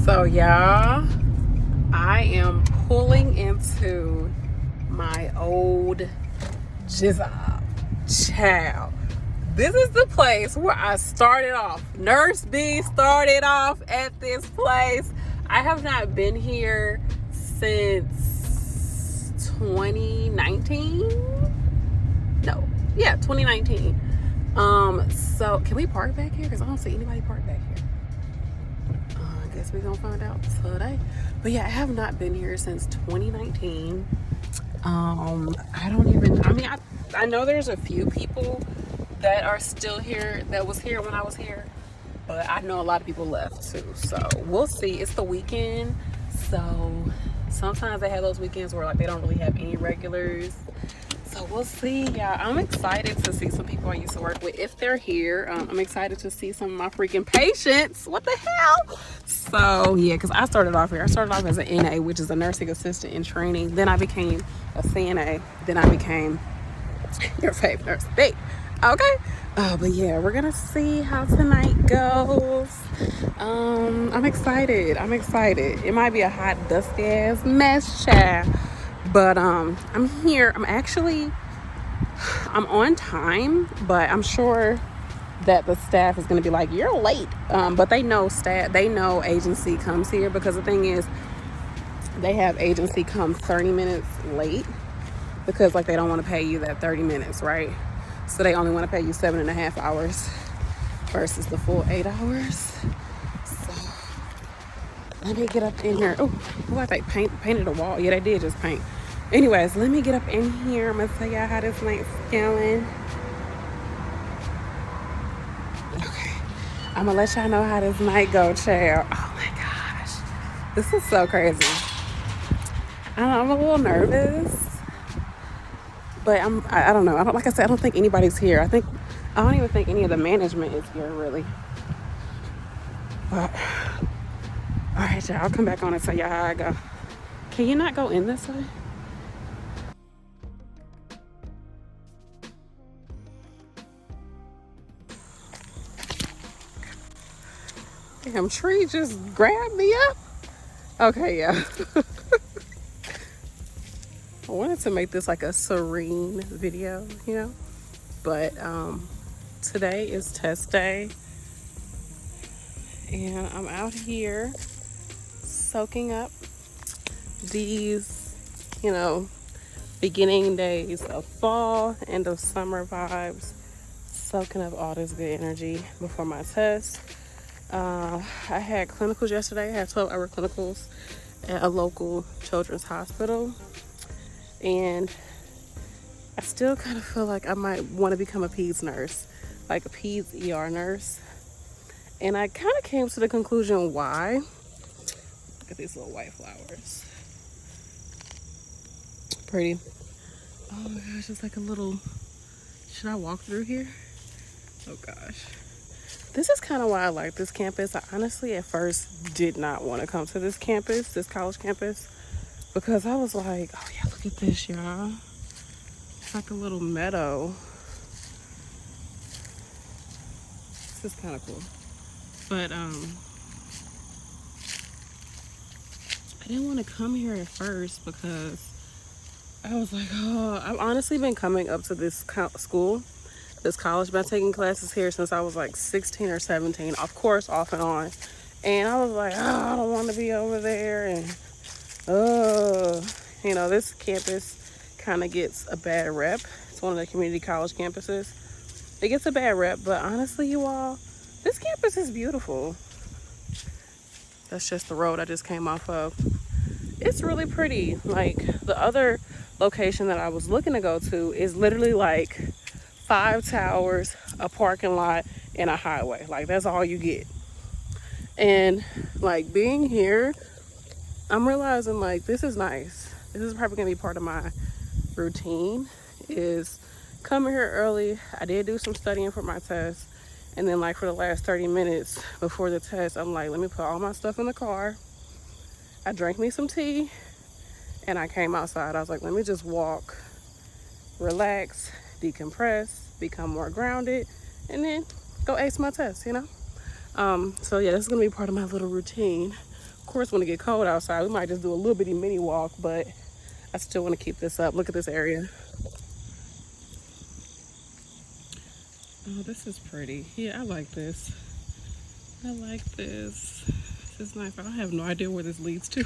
So y'all, I am pulling into my old job. Child. This is the place where I started off. Nurse B started off at this place. I have not been here since 2019. No, yeah, 2019. So can we park back here? Because I don't see anybody park back here. I guess we're gonna find out today. But yeah, I have not been here since 2019. I know there's a few people that are still here that was here when I was here, but I know a lot of people left too. So we'll see. It's the weekend, so sometimes they have those weekends where like they don't really have any regulars. So we'll see. Yeah, I'm excited to see some people I used to work with if they're here. I'm excited to see some of my freaking patients. What the hell? So yeah, because I started off here. I started off as an NA, which is a nursing assistant in training. Then I became a CNA. Then I became YourFavNurseB. Okay. But yeah, we're gonna see how tonight goes. I'm excited. It might be a hot, dusty ass mess, child. But I'm here. I'm on time, but I'm sure that the staff is going to be like, you're late. But they know agency comes here, because the thing is, they have agency come 30 minutes late because like they don't want to pay you that 30 minutes, right? So they only want to pay you 7.5 hours versus the full 8 hours. So let me get up in here. Oh, I think painted a wall. Yeah, they did just paint. Anyways, let me get up in here. I'm gonna tell y'all how this night's going. Okay, I'm gonna let y'all know how this night go, child. Oh my gosh, this is so crazy. I'm a little nervous, but I don't know. Like I said, I don't think anybody's here. I don't even think any of the management is here really. But all right, y'all, I'll come back on and tell y'all how I go. Can you not go in this way? Damn tree just grabbed me up. Okay, yeah. I wanted to make this like a serene video, but today is test day, and I'm out here soaking up these, beginning days of fall, end of summer vibes, soaking up all this good energy before my test. I had clinicals yesterday. I had 12-hour clinicals at a local children's hospital, and I still kind of feel like I might want to become a Peds nurse, like a Peds ER nurse. And I kind of came to the conclusion why. Look at these little white flowers. Pretty. Oh my gosh, it's like a little, should I walk through here? Oh gosh. This is kind of why I like this campus. I honestly at first did not want to come to this campus, this college campus, because I was like, oh yeah, look at this, y'all. It's like a little meadow. This is kind of cool. But I didn't want to come here at first because I was like, oh, I've honestly been coming up to this school, this college, been taking classes here since I was like 16 or 17, of course, off and on. And I was like, oh, I don't want to be over there. And, this campus kind of gets a bad rep. It's one of the community college campuses. It gets a bad rep, but honestly, you all, this campus is beautiful. That's just the road I just came off of. It's really pretty. Like, the other location that I was looking to go to is literally like 5 towers, a parking lot, and a highway. Like, that's all you get. And like being here, I'm realizing like this is nice. This is probably gonna be part of my routine, is coming here early. I did do some studying for my test, and then like for the last 30 minutes before the test, I'm like, let me put all my stuff in the car. I drank me some tea and I came outside. I was like, let me just walk, relax, decompress, become more grounded, and then go ace my test, So yeah, this is gonna be part of my little routine. course, when it get cold outside, we might just do a little bitty mini walk, but I still want to keep this up. Look at this area. Oh, this is pretty. Yeah, I like this. I like this. This is nice. I have no idea where this leads to.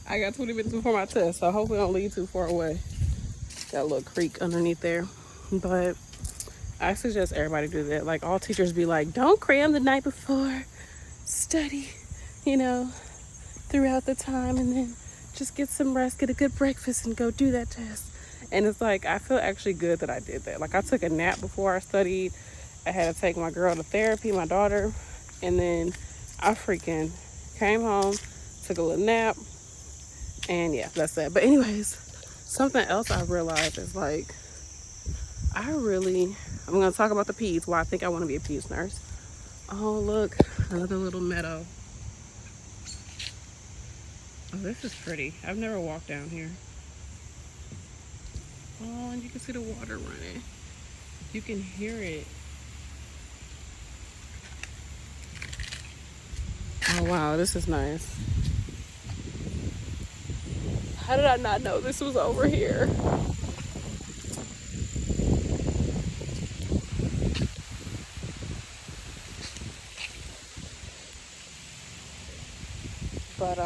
I got 20 minutes before my test, so hopefully it don't lead too far away. Got a little creek underneath there. But I suggest everybody do that. Like, all teachers be like, don't cram the night before. Study, you know, throughout the time, and then just get some rest, get a good breakfast, and go do that test. And it's like, I feel actually good that I did that. Like, I took a nap before I studied. I had to take my girl to therapy, my daughter, and then I freaking came home, took a little nap, and yeah, that's that. But anyways, something else I realized is like, I'm gonna talk about the peds, why I think I want to be a peds nurse. Oh, look, another little meadow. Oh, this is pretty. I've never walked down here. Oh, and you can see the water running. You can hear it. Oh, wow, this is nice. How did I not know this was over here? But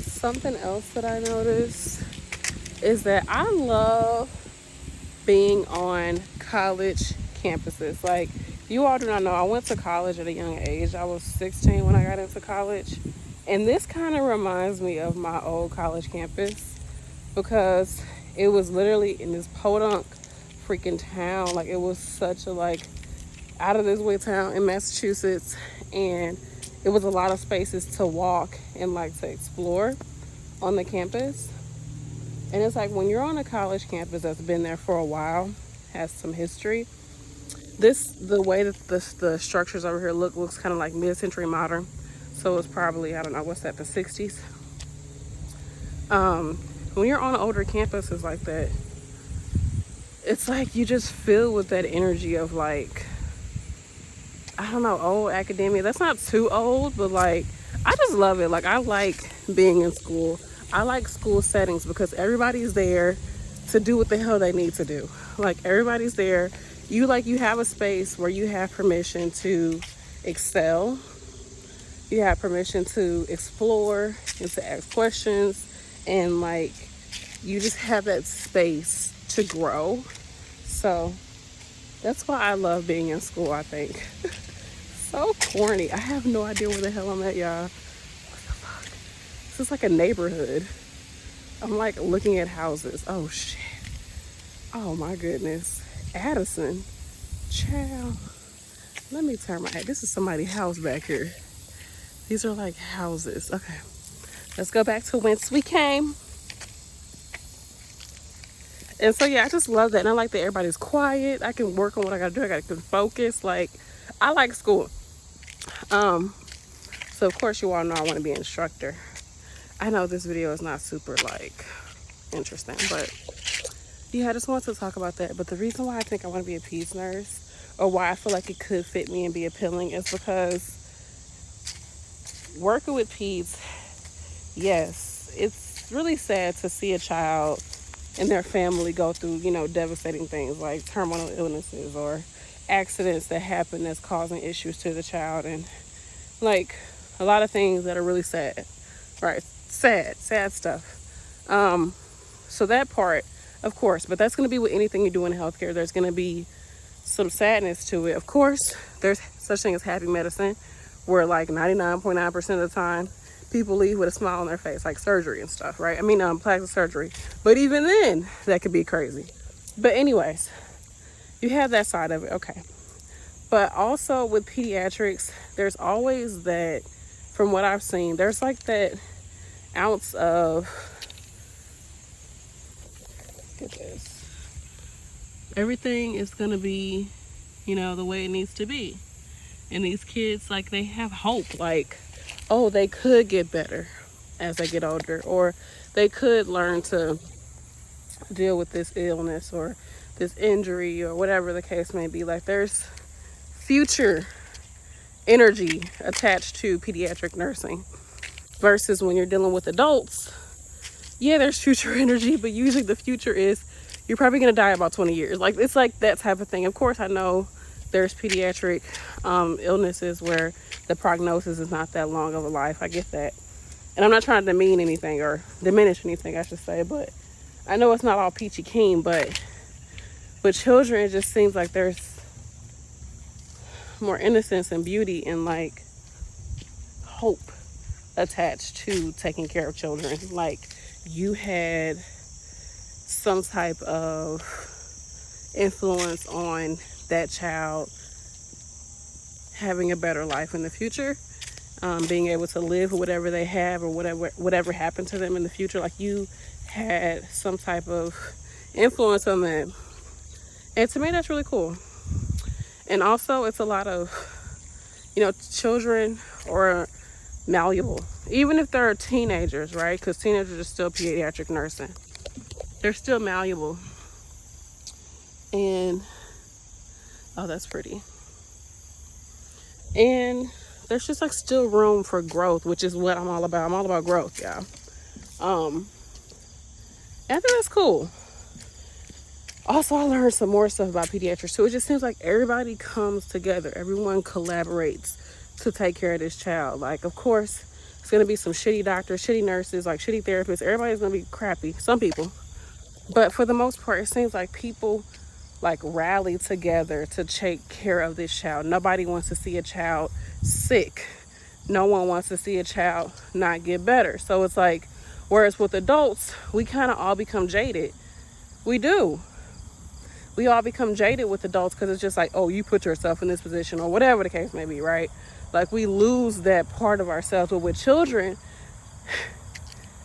something else that I noticed is that I love being on college campuses. Like, you all do not know, I went to college at a young age. I was 16 when I got into college. And this kind of reminds me of my old college campus because it was literally in this podunk freaking town. Like, it was such a like out of this way town in Massachusetts, and it was a lot of spaces to walk and like to explore on the campus. And it's like, when you're on a college campus that's been there for a while, has some history, the way that the structures over here looks kind of like mid-century modern. So it's probably, I don't know, what's that, the 60s? When you're on older campuses like that, it's like you just feel with that energy of like, I don't know, old academia. That's not too old, but like, I just love it. Like, I like being in school. I like school settings because everybody's there to do what the hell they need to do. Like, everybody's there. You have a space where you have permission to excel. You have permission to explore and to ask questions. And like, you just have that space to grow. So that's why I love being in school, I think. So corny. I have no idea where the hell I'm at, y'all. What the fuck? This is like a neighborhood. I'm like looking at houses. Oh shit. Oh my goodness. Addison. Child. Let me turn my head. This is somebody's house back here. These are like houses. Okay. Let's go back to whence we came. And so yeah, I just love that. And I like that everybody's quiet. I can work on what I gotta do. I can focus. Like, I like school. So of course you all know I want to be an instructor. I know this video is not super like interesting, but yeah, I just wanted to talk about that. But the reason why I think I want to be a peds nurse, or why I feel like it could fit me and be appealing, is because working with peds, yes, it's really sad to see a child and their family go through, you know, devastating things like terminal illnesses or accidents that happen that's causing issues to the child, and like a lot of things that are really sad, right? Sad stuff. So that part, of course, but that's going to be with anything you do in healthcare. There's going to be some sadness to it. Of course, there's such thing as happy medicine, where like 99.9% of the time people leave with a smile on their face, like surgery and stuff, right? I mean, plastic surgery. But even then, that could be crazy. But anyways, you have that side of it, okay. But also with pediatrics, there's always that, from what I've seen, there's like that ounce of, look at this, everything is gonna be, you know, the way it needs to be. And these kids, like, they have hope, like, oh, they could get better as they get older, or they could learn to deal with this illness or this injury or whatever the case may be. Like, there's future energy attached to pediatric nursing. Versus when you're dealing with adults, yeah, there's future energy, but usually the future is you're probably going to die about 20 years. Like, it's like that type of thing. Of course, I know there's pediatric illnesses where the prognosis is not that long of a life. I get that. And I'm not trying to demean anything or diminish anything, I should say. But I know it's not all peachy keen. But with children, it just seems like there's more innocence and beauty and, like, hope attached to taking care of children. Like, you had some type of influence on that child having a better life in the future, being able to live with whatever they have or whatever happened to them in the future. Like, you had some type of influence on them, and to me that's really cool. And also, it's a lot of, children are malleable, even if they're teenagers, right? Because teenagers are still pediatric nursing. They're still malleable. And oh, that's pretty. And there's just like still room for growth, which is what I'm all about. I'm all about growth, y'all. And I think that's cool. Also, I learned some more stuff about pediatrics too. It just seems like everybody comes together. Everyone collaborates to take care of this child. Like, of course, it's going to be some shitty doctors, shitty nurses, like shitty therapists. Everybody's going to be crappy. Some people. But for the most part, it seems like people like rally together to take care of this child. Nobody wants to see a child sick. No one wants to see a child not get better. So it's like, whereas with adults, we kind of all become jaded. We do. We all become jaded with adults because it's just like, oh, you put yourself in this position or whatever the case may be, right? Like, we lose that part of ourselves. But with children,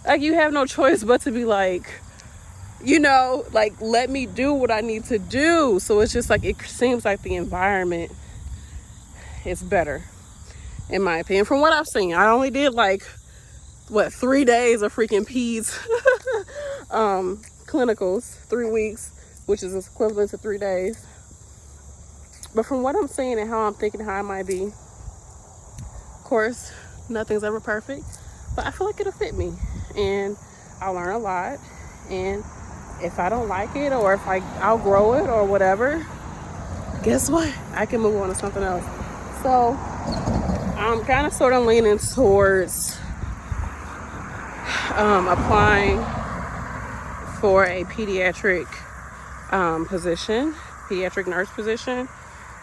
like, you have no choice but to be like, like, let me do what I need to do. So it's just like, it seems like the environment is better, in my opinion, from what I've seen. I only did 3 days of freaking Peds clinicals, 3 weeks, which is equivalent to 3 days. But from what I'm seeing and how I'm thinking how it might be, of course, nothing's ever perfect, but I feel like it'll fit me, and I'll learn a lot. And if I don't like it, or if I outgrow it or whatever, guess what? I can move on to something else. So I'm kind of sort of leaning towards applying for a pediatric position, pediatric nurse position.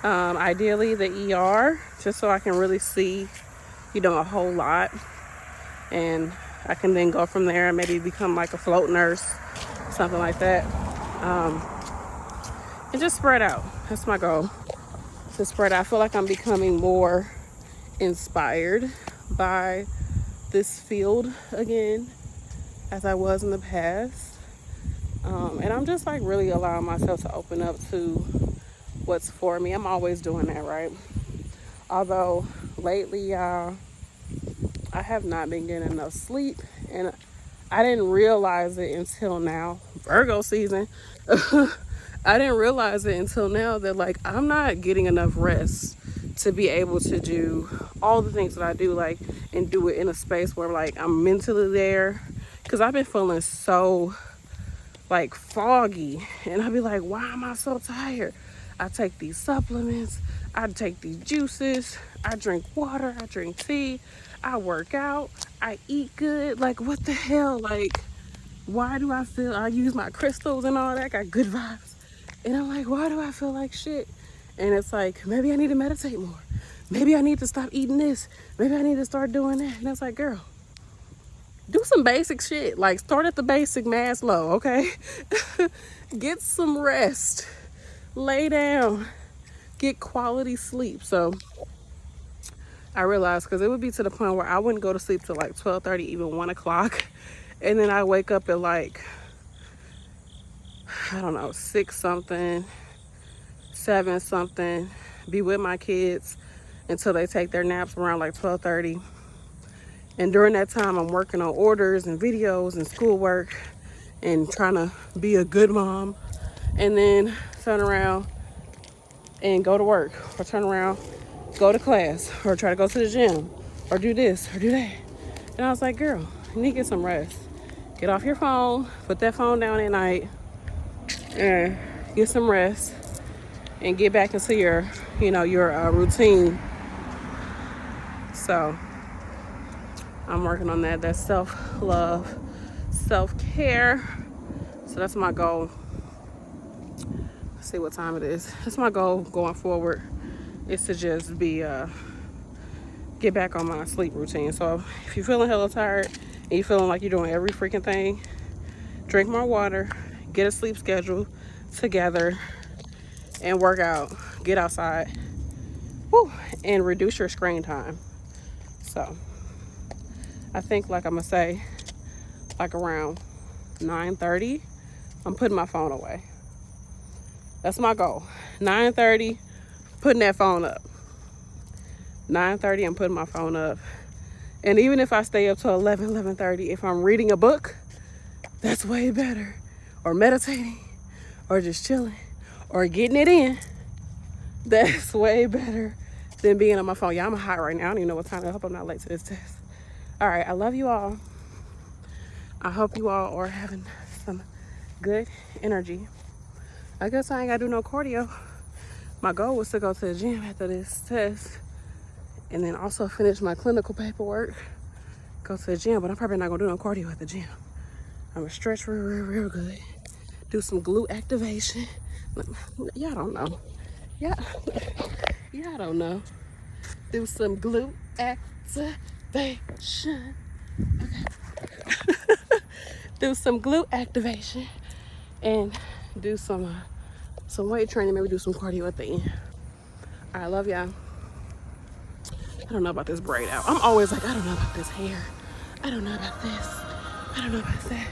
Ideally the ER, just so I can really see, a whole lot. And I can then go from there and maybe become like a float nurse, something like that. And just spread out. That's my goal. To spread out. I feel like I'm becoming more inspired by this field again, as I was in the past. And I'm just like really allowing myself to open up to what's for me. I'm always doing that, right? Although lately, I have not been getting enough sleep, and I didn't realize it until now. Virgo season. I didn't realize it until now that like I'm not getting enough rest to be able to do all the things that I do, like, and do it in a space where like I'm mentally there. Because I've been feeling so like foggy, and I'd be like, why am I so tired? I take these supplements, I take these juices, I drink water, I drink tea, I work out, I eat good. Like, what the hell? Like, why do I feel, I use my crystals and all that, got good vibes, and I'm like, why do I feel like shit? And it's like, maybe I need to meditate more, maybe I need to stop eating this, maybe I need to start doing that. And it's like, girl, do some basic shit. Like, start at the basic, Maslow, okay? Get some rest, lay down, get quality sleep. So I realized, because it would be to the point where I wouldn't go to sleep till like 12:30, even 1 o'clock, and then I wake up at like, I don't know, 6 something, 7 something, be with my kids until they take their naps around like 12:30. And during that time, I'm working on orders and videos and schoolwork and trying to be a good mom, and then turn around and go to work, or turn around, go to class, or try to go to the gym, or do this or do that. And I was like, girl, you need to get some rest. Get off your phone, put that phone down at night, and get some rest, and get back into your, your routine. So I'm working on that. That's self-love, self-care. So that's my goal. Let's see what time it is. That's my goal going forward, is to just be get back on my sleep routine. So if you're feeling hella tired and you're feeling like you're doing every freaking thing, drink more water, get a sleep schedule together, and work out. Get outside. Woo, and reduce your screen time. So I think, like I'm gonna say, like around 9:30, I'm putting my phone away. That's my goal. 9:30, putting that phone up. 9:30, I'm putting my phone up. And even if I stay up till 11:30, if I'm reading a book, that's way better. Or meditating, or just chilling, or getting it in. That's way better than being on my phone. Yeah, I'm hot right now. I don't even know what time. I hope I'm not late to this test. All right, I love you all. I hope you all are having some good energy. I guess I ain't gotta do no cardio. My goal was to go to the gym after this test and then also finish my clinical paperwork, go to the gym, but I'm probably not gonna do no cardio at the gym. I'm gonna stretch real good, do some glute activation. Y'all don't know. Y'all don't know. Do some glute activation. Okay. Do some glute activation and do some weight training, maybe do some cardio at the end. All right, love y'all. I don't know about this braid out. I'm always like, I don't know about this hair. I don't know about this. I don't know about that.